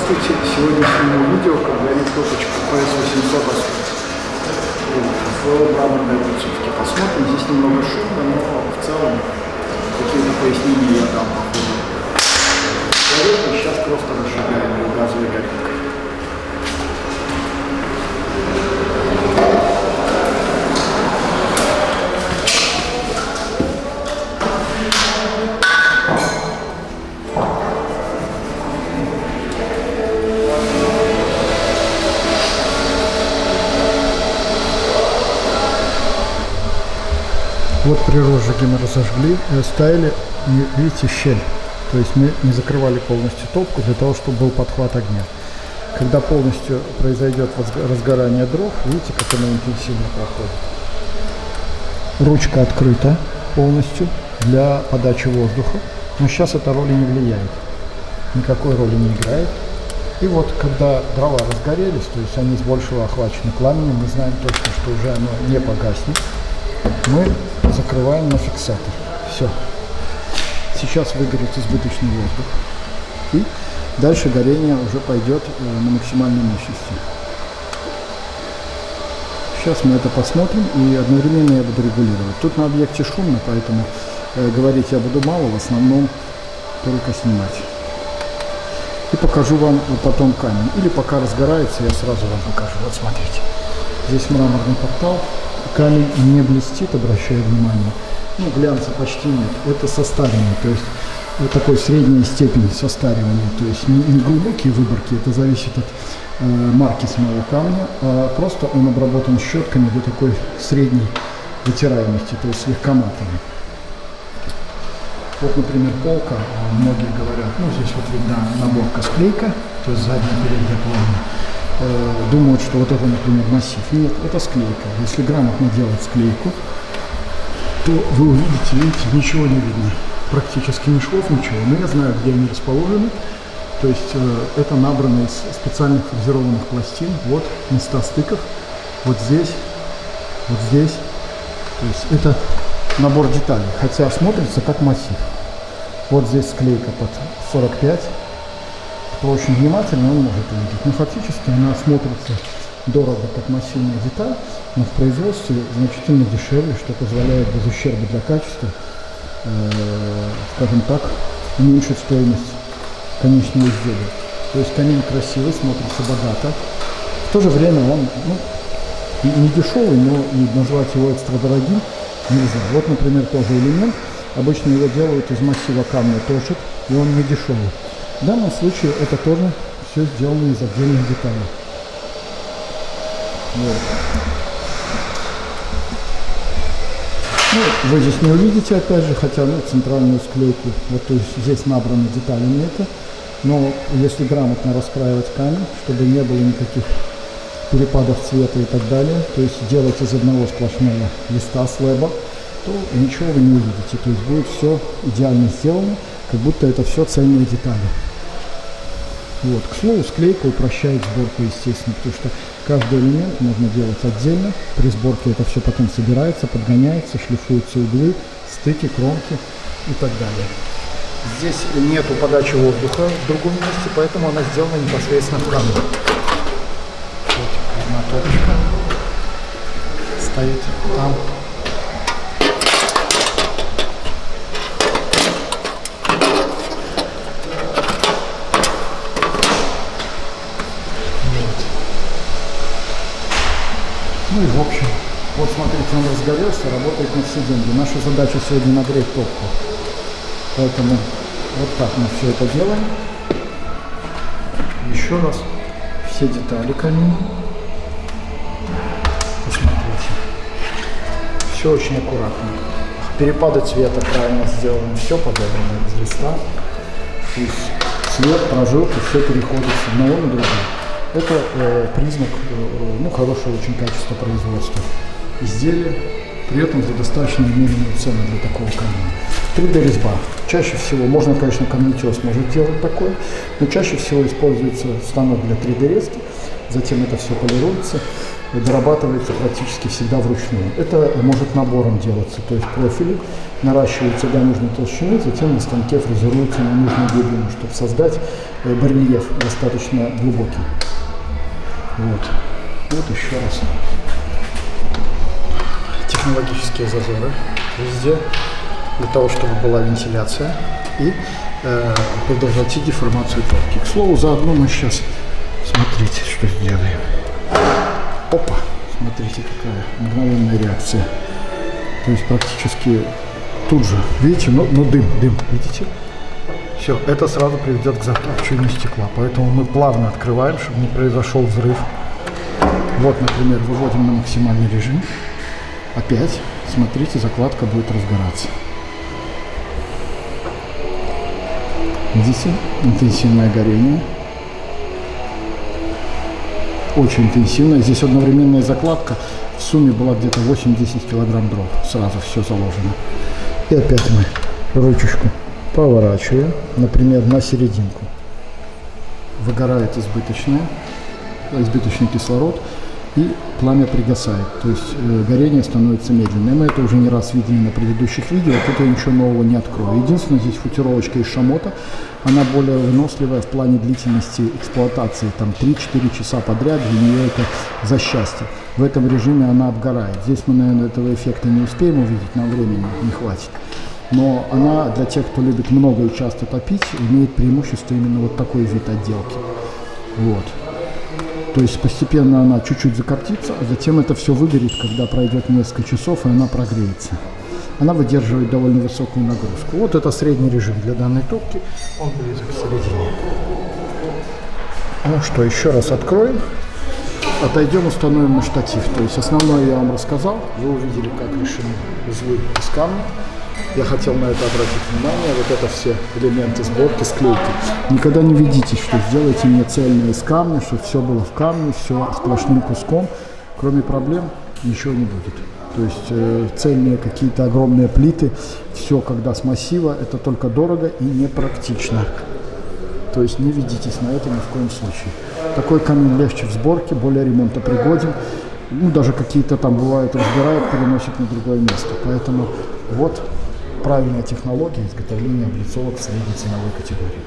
Здравствуйте! Сегодня сниму видео, как горит топочка PS800 в мраморной облицовке. Посмотрим, здесь немного шумно, но в целом какие-то пояснения я дам по ходу. Горит, сейчас просто разжигаем ее газовой горелкой. Вот при розжиге мы разожгли и оставили, видите, щель. То есть мы не закрывали полностью топку для того, чтобы был подхват огня. Когда полностью произойдет разгорание дров, видите, как оно интенсивно проходит. Ручка открыта полностью для подачи воздуха, но сейчас эта роль не влияет. Никакой роли не играет. И вот, когда дрова разгорелись, то есть они с большего охвачены пламенем, мы знаем точно, что уже оно не погаснет. Мы закрываем на фиксатор. Все. Сейчас выгорит избыточный воздух. И дальше горение уже пойдет на максимальной мощности. Сейчас мы это посмотрим, и одновременно я буду регулировать. Тут на объекте шумно, поэтому говорить я буду мало, в основном только снимать. И покажу вам потом камень. Или пока разгорается, я сразу вам покажу. Вот смотрите. Здесь мраморный портал. Камень не блестит, обращаю внимание. Ну, глянца почти нет. Это состаривание, то есть вот такой средняя степень состаривания. То есть не глубокие выборки, это зависит от марки самого камня, а просто он обработан щетками до такой средней вытираемости, то есть слегка матовый. Вот, например, полка, многие говорят, ну, здесь вот видна наборка склейка, то есть задняя, передняя половина. Думают, что вот это, например, массив. Нет, это склейка. Если грамотно делать склейку, то вы видите, ничего не видно. Практически ни швов, ничего. Но я знаю, где они расположены. То есть это набрано из специальных фрезерованных пластин. Вот места стыков. Вот здесь. Вот здесь. То есть это набор деталей. Хотя смотрится как массив. Вот здесь склейка под 45. Кто очень внимательно, он может увидеть. Но фактически она смотрится дорого, как массивная деталь, но в производстве значительно дешевле, что позволяет без ущерба для качества, скажем так, уменьшить стоимость конечного изделия. То есть камень красивый, смотрится богато. В то же время он не дешевый, но и назвать его экстра дорогим нельзя. Вот, например, тоже элемент. Обычно его делают из массива камня точек, и он не дешевый. В данном случае это тоже все сделано из отдельных деталей. Вот. Ну, вы здесь не увидите, опять же, хотя центральную склейку, вот то есть здесь набраны деталями это, но если грамотно раскраивать камень, чтобы не было никаких перепадов цвета и так далее, то есть делать из одного сплошного листа слэба, то ничего вы не увидите, то есть будет все идеально сделано, как будто это все цельные детали. Вот. К слову, склейка упрощает сборку, естественно, потому что каждый элемент можно делать отдельно. При сборке это все потом собирается, подгоняется, шлифуются углы, стыки, кромки и так далее. Здесь нету подачи воздуха в другом месте, поэтому она сделана непосредственно в камне. Вот одна топочка стоит там. Ну и в общем, вот смотрите, он разгорелся, работает на все деньги. Наша задача сегодня нагреть топку. Поэтому вот так мы все это делаем. Еще раз все детали камня. Посмотрите. Все очень аккуратно. Перепады цвета правильно сделаны. Все подобрано из листа. То есть цвет, прожилка, все переходит с одного на другое. Это признак хорошего очень качества производства изделия, при этом за достаточно умеренную цену для такого камня. 3D резьба. Чаще всего, можно, конечно, камнетес может делать такое, но чаще всего используется станок для 3D резки, затем это все полируется дорабатывается практически всегда вручную. Это может набором делаться, то есть профили наращиваются до нужной толщины, затем на станке фрезеруются на нужную глубину, чтобы создать барельеф достаточно глубокий. Вот еще раз. Технологические зазоры везде, для того, чтобы была вентиляция и предотвратить деформацию трубки. К слову, заодно мы сейчас, смотрите, что сделаем. Опа! Смотрите, какая мгновенная реакция. То есть практически тут же, видите, но дым, видите? Все, это сразу приведет к закручиванию стекла. Поэтому мы плавно открываем, чтобы не произошел взрыв. Вот, например, выводим на максимальный режим. Опять, смотрите, закладка будет разгораться. Видите? Интенсивное горение. Очень интенсивная. Здесь одновременная закладка. В сумме была где-то 8-10 килограмм дров. Сразу все заложено. И опять мы ручечку поворачиваем, например, на серединку. Выгорает избыточный кислород, и пламя пригасает. То есть горение становится медленным. Мы это уже не раз видели на предыдущих видео. Тут я ничего нового не открою. Единственное, здесь футировочка из шамота. Она более выносливая в плане длительности эксплуатации. Там 3-4 часа подряд. Для нее это за счастье. В этом режиме она обгорает. Здесь мы, наверное, этого эффекта не успеем увидеть. Нам времени не хватит. Но она для тех, кто любит много и часто топить, имеет преимущество именно вот такой вид отделки. Вот. То есть постепенно она чуть-чуть закоптится, а затем это все выгорит, когда пройдет несколько часов, и она прогреется. Она выдерживает довольно высокую нагрузку. Вот это средний режим для данной топки. Он близок к середине. Ну что, еще раз откроем. Отойдем, установим на штатив. То есть основное я вам рассказал. Вы увидели, как решены узлы из камня. Я хотел на это обратить внимание. Вот это все элементы сборки, склейки. Никогда не ведитесь, что сделайте мне цельное из камня, что все было в камне, все сплошным куском. Кроме проблем ничего не будет. То есть цельные какие-то огромные плиты, все когда с массива, это только дорого и непрактично. То есть не ведитесь на это ни в коем случае. Такой камень легче в сборке, более ремонтопригоден. Ну, даже какие-то там бывают разбирают, переносят на другое место. Поэтому вот правильная технология изготовления облицовок средней ценовой категории.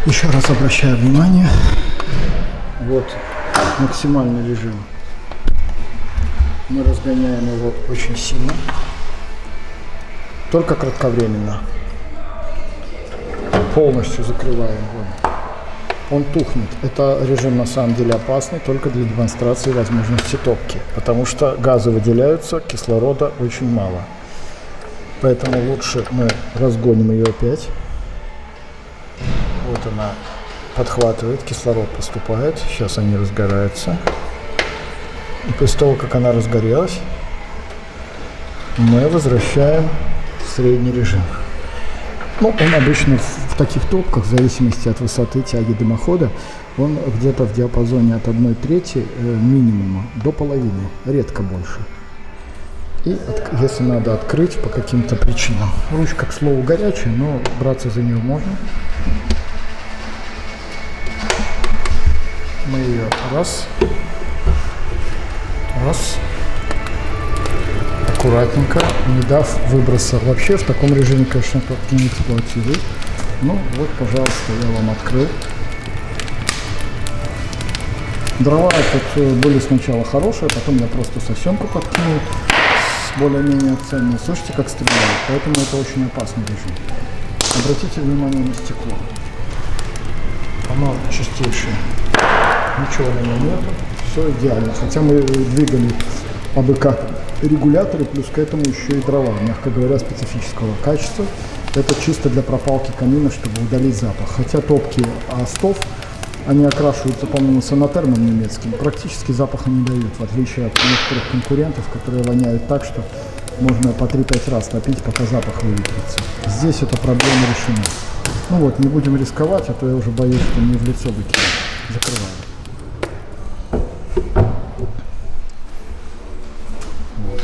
Еще раз обращаю внимание, вот максимальный режим. Мы разгоняем его очень сильно, только кратковременно. Полностью закрываем его. Он тухнет. Это режим на самом деле опасный только для демонстрации возможности топки, потому что газы выделяются, кислорода очень мало. Поэтому лучше мы разгоним ее опять. Вот она подхватывает, кислород поступает. Сейчас они разгораются. И после того, как она разгорелась, мы возвращаем в средний режим. Ну, он обычно в таких топках, в зависимости от высоты тяги дымохода, он где-то в диапазоне от 1/3 минимума до половины, редко больше. И если надо открыть по каким-то причинам. Ручка, к слову, горячая, но браться за нее можно. Раз. Раз. Аккуратненько, не дав выброса. Вообще в таком режиме, конечно, топки не эксплуатируют. Ну вот, пожалуйста, я вам открыл. Дрова тут были сначала хорошие, потом я просто совсемку подкинул с более-менее ценной. Слышите, как стреляет? Поэтому это очень опасный режим. Обратите внимание на стекло. Оно чистейшее. Ничего на нем нет. Все идеально. Хотя мы двигали АБК регуляторы, плюс к этому еще и дрова, мягко говоря, специфического качества. Это чисто для пропалки камина, чтобы удалить запах. Хотя топки Астов, они окрашиваются, по-моему, санатермом немецким, практически запаха не дают, в отличие от некоторых конкурентов, которые воняют так, что можно по 3-5 раз топить, пока запах выветрится. Здесь эта проблема решена. Ну вот, не будем рисковать, а то я уже боюсь, что мне в лицо выкинут. Закрываю. Вот.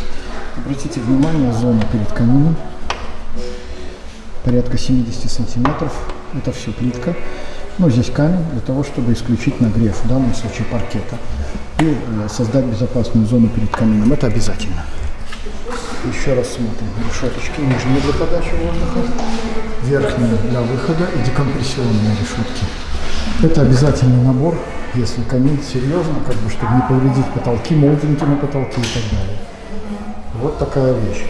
Обратите внимание, зона перед камином. Порядка 70 сантиметров. Это все плитка. Ну, здесь камень для того, чтобы исключить нагрев, в данном случае паркета. И создать безопасную зону перед камином. Это обязательно. Еще раз смотрим. Решеточки нижние для подачи воздуха, верхние для выхода и декомпрессионные решетки. Это обязательный набор, если камин серьезно, как бы, чтобы не повредить потолки, молдинги на потолке и так далее. Вот такая вещь.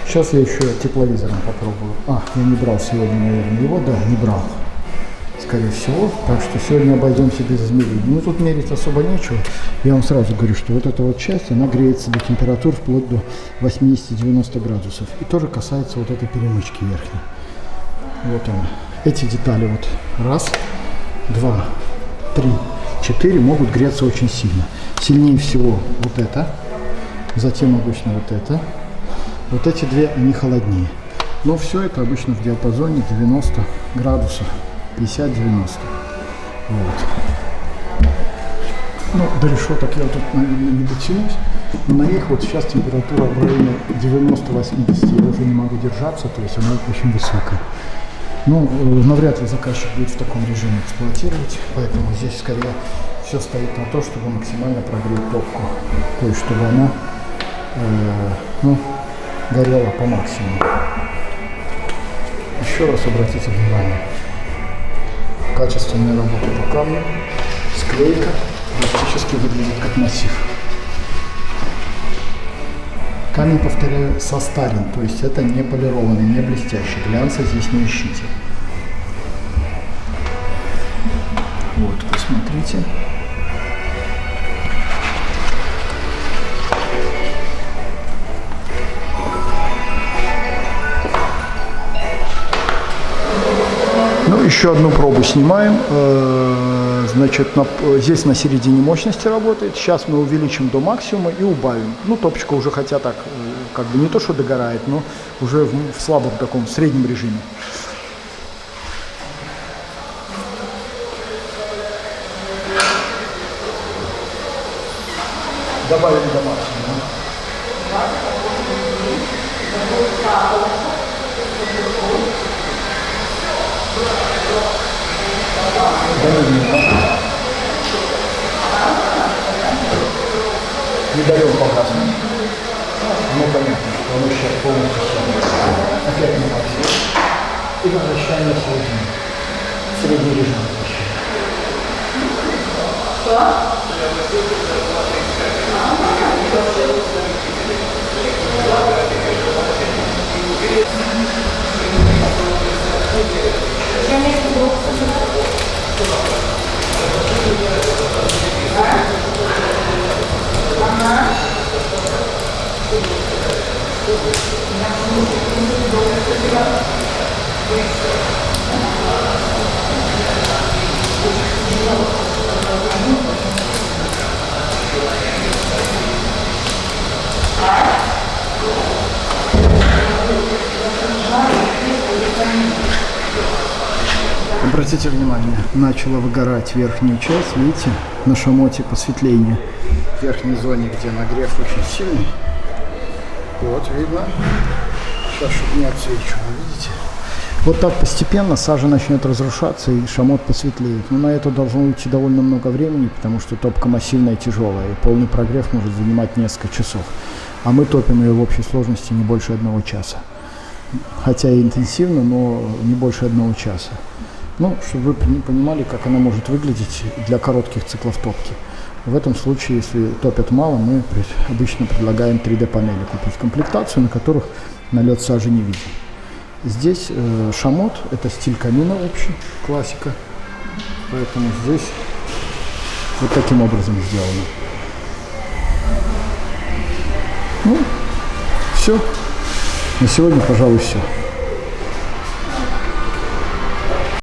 Сейчас я еще тепловизором попробую. Я не брал сегодня, наверное, его. Да, не брал. Скорее всего. Так что сегодня обойдемся без измерений. Ну, тут мерить особо нечего. Я вам сразу говорю, что вот эта вот часть, она греется до температур вплоть до 80-90 градусов. И тоже касается вот этой перемычки верхней. Вот она. Эти детали вот раз, два, три, 4 могут греться очень сильно. Сильнее всего вот это. Затем обычно вот это. Вот эти две, они холоднее. Но все это обычно в диапазоне 90 градусов. 50-90. Вот. Ну, до решеток я тут, наверное, не дотянусь. Но на них вот сейчас температура в районе 90-80. Я уже не могу держаться, то есть она очень высокая. Ну, навряд ли заказчик будет в таком режиме эксплуатировать. Поэтому здесь скорее все стоит на то, чтобы максимально прогреть топку. То есть, чтобы она горела по максимуму. Еще раз обратите внимание. Качественная работа по камню, склейка, практически выглядит как массив. Камень, повторяю, состарен, то есть это не полированный, не блестящий. Глянца здесь не ищите. Вот, посмотрите. Ну, еще одну пробу снимаем. Значит, здесь на середине мощности работает. Сейчас мы увеличим до максимума и убавим. Ну, топочка уже хотя так, как бы не то, что догорает, но уже в слабом таком, в среднем режиме. Добавим до максимума. Не даем погаснуть. Ну, понятно, что оно сейчас полностью сядет. Опять на максимум. И возвращаем на середину. Средний режим возвращаем. Обратите внимание, начала выгорать верхнюю часть, видите, на шамоте посветление в верхней зоне, где нагрев очень сильный. Вот, видно. Сейчас, чтобы не отсвечивало, видите? Вот так постепенно сажа начнет разрушаться и шамот посветлеет. Но на это должно уйти довольно много времени, потому что топка массивная и тяжелая, и полный прогрев может занимать несколько часов. А мы топим ее в общей сложности не больше 1 часа. Хотя и интенсивно, но не больше 1 часа. Ну, чтобы вы понимали, как она может выглядеть для коротких циклов топки. В этом случае, если топят мало, мы обычно предлагаем 3D-панели купить комплектацию, на которых налет сажи не виден. Здесь шамот, это стиль камина общий, классика, поэтому здесь вот таким образом сделано. Ну, все. На сегодня, пожалуй, все.